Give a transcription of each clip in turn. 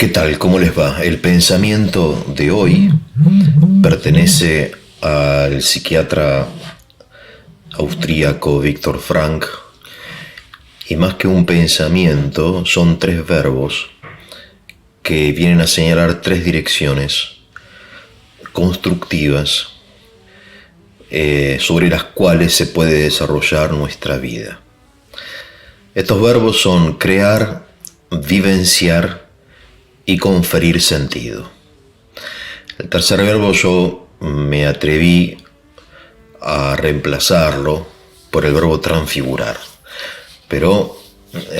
¿Qué tal? ¿Cómo les va? El pensamiento de hoy pertenece al psiquiatra austríaco Viktor Frankl, y más que un pensamiento son tres verbos que vienen a señalar tres direcciones constructivas sobre las cuales se puede desarrollar nuestra vida. Estos verbos son crear, vivenciar y conferir sentido. El tercer verbo yo me atreví a reemplazarlo por el verbo transfigurar, pero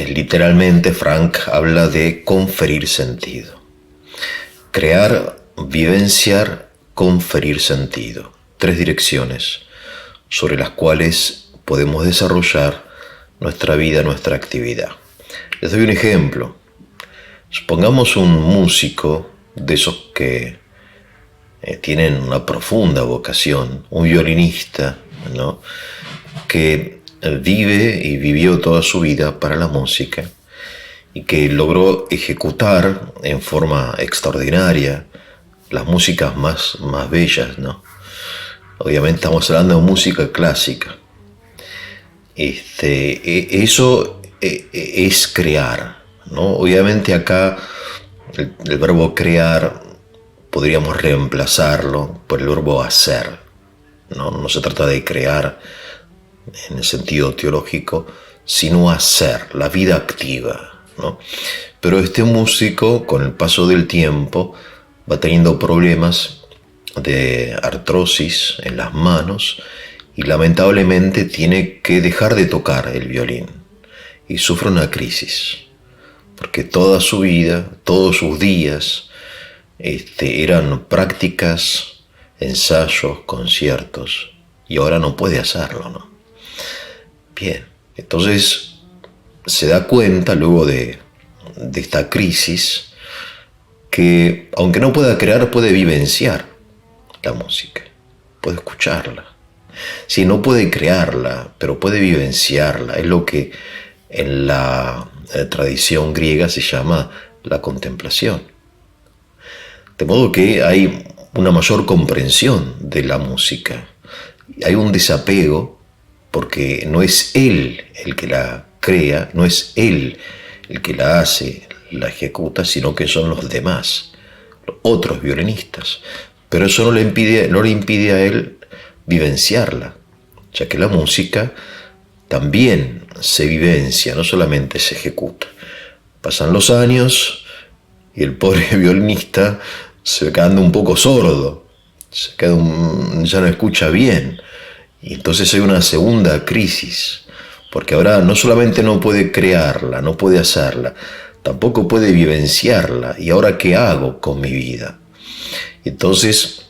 literalmente Frankl habla de conferir sentido. Crear, vivenciar, conferir sentido. Tres direcciones sobre las cuales podemos desarrollar nuestra vida, nuestra actividad. Les doy un ejemplo. Supongamos un músico de esos que tienen una profunda vocación, un violinista, ¿no?, que vive y vivió toda su vida para la música y que logró ejecutar en forma extraordinaria las músicas más bellas, ¿no? Obviamente estamos hablando de música clásica. Eso es crear, ¿no? Obviamente acá el verbo crear podríamos reemplazarlo por el verbo hacer, ¿no? No se trata de crear en el sentido teológico, sino hacer, la vida activa, ¿no? Pero este músico, con el paso del tiempo, va teniendo problemas de artrosis en las manos y lamentablemente tiene que dejar de tocar el violín y sufre una crisis, porque toda su vida, todos sus días, eran prácticas, ensayos, conciertos, y ahora no puede hacerlo, ¿no? Bien, entonces se da cuenta luego de esta crisis que aunque no pueda crear, puede vivenciar la música, puede escucharla. Sí, no puede crearla, pero puede vivenciarla. Es lo que en la tradición griega se llama la contemplación. De modo que hay una mayor comprensión de la música. Hay un desapego porque no es él el que la crea, no es él el que la hace, la ejecuta, sino que son los demás, los otros violinistas. Pero eso no le impide a él vivenciarla, ya que la música también se vivencia, no solamente se ejecuta. Pasan los años y el pobre violinista se queda un poco sordo, ya no escucha bien, y entonces hay una segunda crisis, porque ahora no solamente no puede crearla, no puede hacerla, tampoco puede vivenciarla. ¿Y ahora qué hago con mi vida? Entonces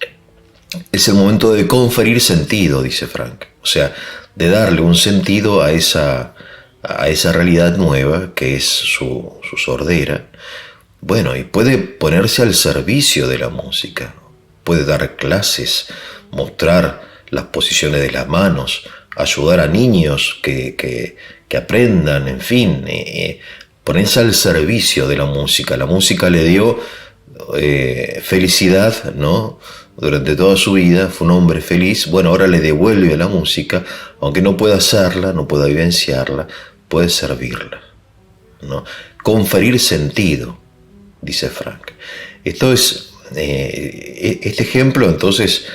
es el momento de conferir sentido, dice Frankl, o sea, de darle un sentido a esa realidad nueva que es su sordera. Bueno, y puede ponerse al servicio de la música, puede dar clases, mostrar las posiciones de las manos, ayudar a niños que aprendan, en fin, ponerse al servicio de la música. La música le dio felicidad, ¿no? Durante toda su vida fue un hombre feliz. Bueno, ahora le devuelve a la música, aunque no pueda hacerla, no pueda vivenciarla, puede servirla, ¿no? Conferir sentido, dice Frankl. Esto es, este ejemplo entonces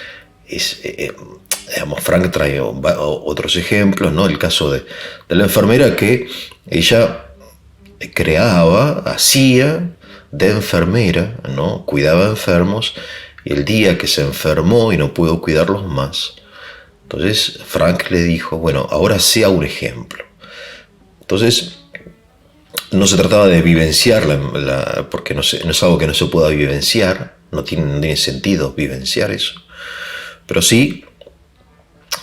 es, digamos, Frankl trae otros ejemplos, ¿no? El caso de la enfermera que ella creaba, hacía de enfermera, ¿no? Cuidaba enfermos, y el día que se enfermó y no pudo cuidarlos más, entonces Frankl le dijo, bueno, ahora sea un ejemplo. Entonces no se trataba de vivenciarla, porque no es algo que no se pueda vivenciar, no tiene sentido vivenciar eso, pero sí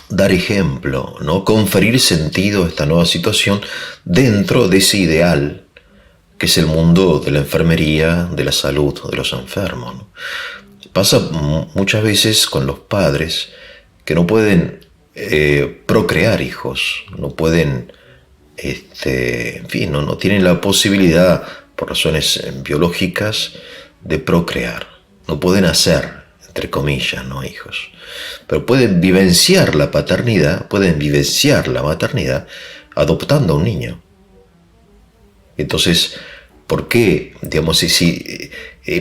dar ejemplo, ¿no? Conferir sentido a esta nueva situación dentro de ese ideal que es el mundo de la enfermería, de la salud, de los enfermos, ¿no? Pasa muchas veces con los padres que no pueden procrear hijos, no pueden, en fin, no tienen la posibilidad por razones biológicas, de procrear. No pueden hacer, entre comillas, ¿no?, hijos. Pero pueden vivenciar la paternidad, pueden vivenciar la maternidad adoptando a un niño. Entonces, ¿por qué? Digamos,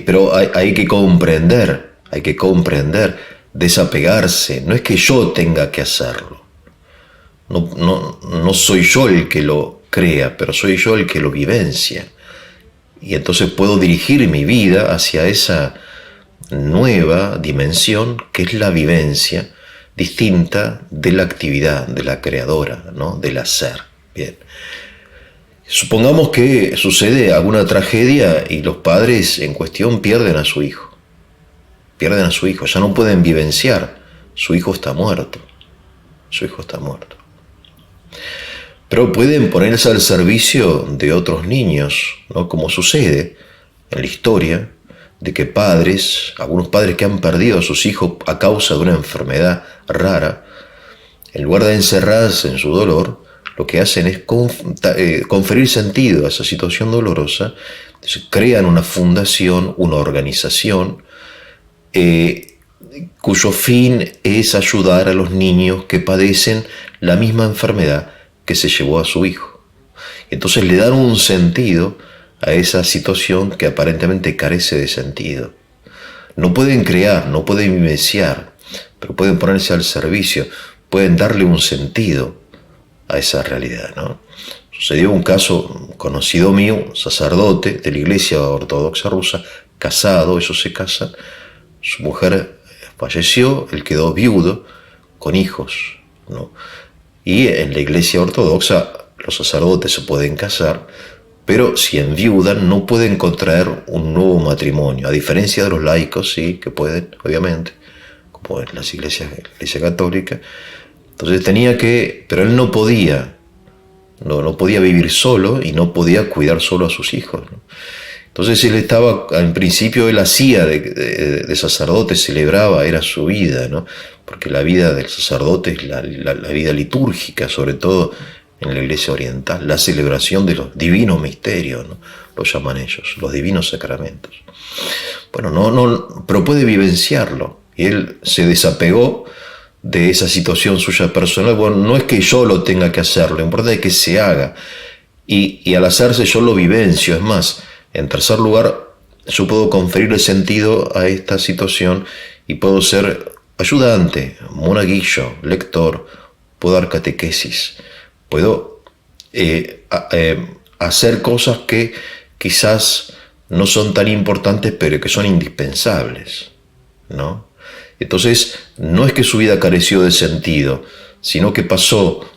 pero hay que comprender, desapegarse. No es que yo tenga que hacerlo. No soy yo el que lo crea, pero soy yo el que lo vivencia. Y entonces puedo dirigir mi vida hacia esa nueva dimensión que es la vivencia distinta de la actividad, de la creadora, ¿no?, del hacer. Bien. Supongamos que sucede alguna tragedia y los padres en cuestión pierden a su hijo. Pierden a su hijo, ya no pueden vivenciar. Su hijo está muerto. Su hijo está muerto. Pero pueden ponerse al servicio de otros niños, ¿no?, como sucede en la historia, de que algunos padres que han perdido a sus hijos a causa de una enfermedad rara, en lugar de encerrarse en su dolor, lo que hacen es conferir sentido a esa situación dolorosa. Entonces, crean una fundación, una organización, cuyo fin es ayudar a los niños que padecen la misma enfermedad que se llevó a su hijo. Entonces le dan un sentido a esa situación que aparentemente carece de sentido. No pueden crear, no pueden vivenciar, pero pueden ponerse al servicio, pueden darle un sentido a esa realidad, ¿no? Sucedió un caso conocido mío, un sacerdote de la Iglesia Ortodoxa Rusa, casado, ellos se casan, su mujer falleció, él quedó viudo, con hijos, ¿no? Y en la Iglesia Ortodoxa los sacerdotes se pueden casar, pero si enviudan no pueden contraer un nuevo matrimonio, a diferencia de los laicos, sí, que pueden, obviamente, como en las iglesias, la Iglesia Católica. Entonces pero él no podía vivir solo y no podía cuidar solo a sus hijos, ¿no? Entonces él estaba, en principio él hacía de sacerdote, celebraba, era su vida, ¿no? Porque la vida del sacerdote es la vida litúrgica, sobre todo en la Iglesia Oriental, la celebración de los divinos misterios, ¿no?, lo llaman ellos, los divinos sacramentos. Bueno, pero puede vivenciarlo, y él se desapegó de esa situación suya personal. Bueno, no es que yo lo tenga que hacer, lo importante es que se haga, y al hacerse yo lo vivencio. Es más, en tercer lugar, yo puedo conferirle sentido a esta situación y puedo ser ayudante, monaguillo, lector, puedo dar catequesis, puedo hacer cosas que quizás no son tan importantes, pero que son indispensables, ¿no? Entonces, no es que su vida careció de sentido, sino que pasó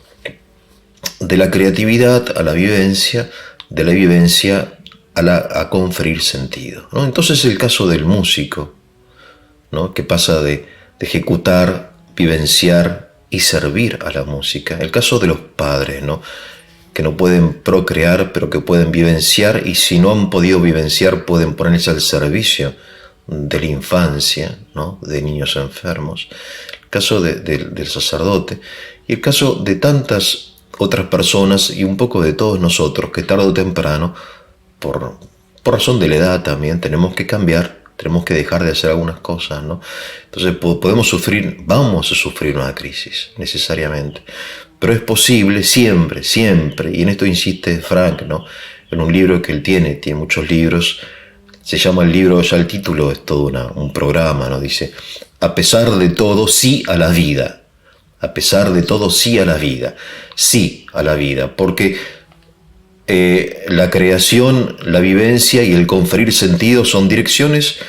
de la creatividad a la vivencia, de la vivencia a conferir sentido, ¿no? Entonces el caso del músico, ¿no?, que pasa de ejecutar, vivenciar y servir a la música. El caso de los padres, ¿no?, que no pueden procrear, pero que pueden vivenciar, y si no han podido vivenciar, pueden ponerse al servicio de la infancia, ¿no?, de niños enfermos. El caso del sacerdote, y el caso de tantas otras personas, y un poco de todos nosotros, que tarde o temprano, por razón de la edad también, tenemos que cambiar, tenemos que dejar de hacer algunas cosas, ¿no? Entonces vamos a sufrir una crisis, necesariamente. Pero es posible siempre, y en esto insiste Frank, ¿no?, en un libro que él tiene muchos libros, se llama el libro, ya el título es todo un programa, ¿no? Dice: a pesar de todo, sí a la vida. A pesar de todo, sí a la vida. Sí a la vida, porque la creación, la vivencia y el conferir sentido son direcciones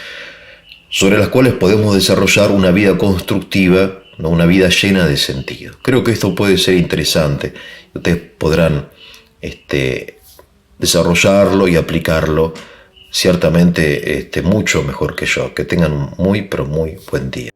sobre las cuales podemos desarrollar una vida constructiva, ¿no?, una vida llena de sentido. Creo que esto puede ser interesante. Ustedes podrán desarrollarlo y aplicarlo ciertamente mucho mejor que yo. Que tengan muy, pero muy buen día.